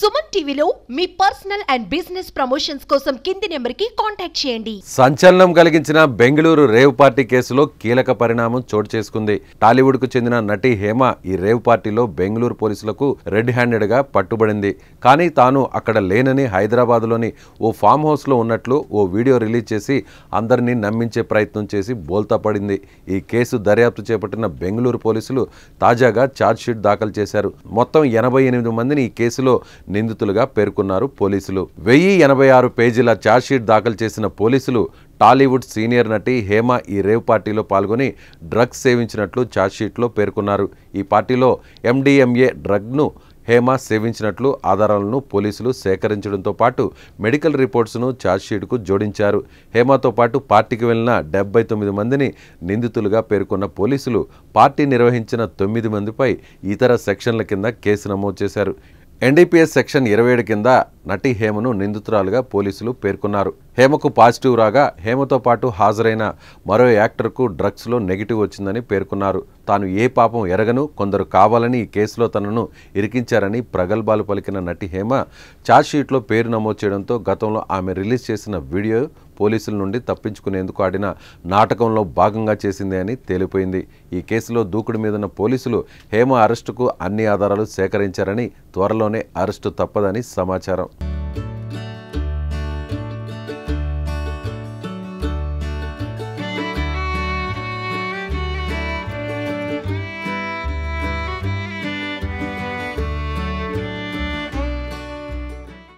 సుమన్ టీవీలో మీ personal and business promotions కోసం కింది నెంబర్కి కాంటాక్ట్ చేయండి. సంచలనం కలిగించిన బెంగళూరు రేవ్ పార్టీ కేసులో కీలక పరిణామం చోటు చేసుకుంది. టాలీవుడ్ కు చెందిన నటి హేమ ఈ రేవ్ పార్టీలో బెంగళూరు పోలీసులకు రెడ్ హ్యాండెడ్ గా పట్టుబడింది. కానీ తాను అక్కడ లేనని హైదరాబాద్ లోని ఓ ఫామ్ హౌస్ లో ఉన్నట్లు ఓ వీడియో రిలీజ్ చేసి అందరినీ నమ్మించే ప్రయత్నం చేసి బోల్తా పడింది. ఈ కేసు దర్యాప్తు చేపట్టిన బెంగళూరు పోలీసులు తాజాగా ఛార్జ్ షీట్ దాఖలు చేశారు. మొత్తం 88 మందిని ఈ కేసులో నిందితులుగా పేర్కొన్నారు పోలీసులు. 1086 పేజీల ఛార్జ్షీట్ దాఖలు చేసిన పోలీసులు టాలీవుడ్ సీనియర్ నటి హేమ ఈ రేవ్ పార్టీలో పాల్గొని డ్రగ్స్ సేవించినట్లు ఛార్జ్షీట్లో పేర్కొన్నారు. ఈ పార్టీలో MDMA డ్రగ్ను హేమ సేవించినట్లు ఆధారాలను పోలీసులు సేకరించడంతో పాటు మెడికల్ రిపోర్ట్స్ను ఛార్జ్షీట్కు జోడించారు. హేమతో పాటు పార్టీకి వెళ్లిన 79 మందిని నిందితులుగా పేర్కొన్న పోలీసులు పార్టీ నిర్వహించిన 9 మందిపై ఇతర సెక్షన్ల కింద కేసు నమోదు చేశారు. NDPS సెక్షన్ 27 కింద నటి హేమను నిందితురాలుగా పోలీసులు పేర్కొన్నారు. హేమకు పాజిటివ్ రాగా హేమతో పాటు హాజరైన మరో యాక్టర్కు డ్రగ్స్లో నెగిటివ్ వచ్చిందని పేర్కొన్నారు. తాను ఏ పాపం ఎరగను, కొందరు కావాలని ఈ కేసులో తనను ఇరికించారని ప్రగల్భాలు పలికిన నటి హేమ ఛార్జ్షీట్లో పేరు నమోదు చేయడంతో గతంలో ఆమె రిలీజ్ చేసిన వీడియో పోలీసుల నుండి తప్పించుకునేందుకు ఆడిన నాటకంలో భాగంగా చేసింది అని తేలిపోయింది. ఈ కేసులో దూకుడు మీదున్న పోలీసులు హేమ అరెస్టుకు అన్ని ఆధారాలు సేకరించారని త్వరలోనే అరెస్టు తప్పదని సమాచారం.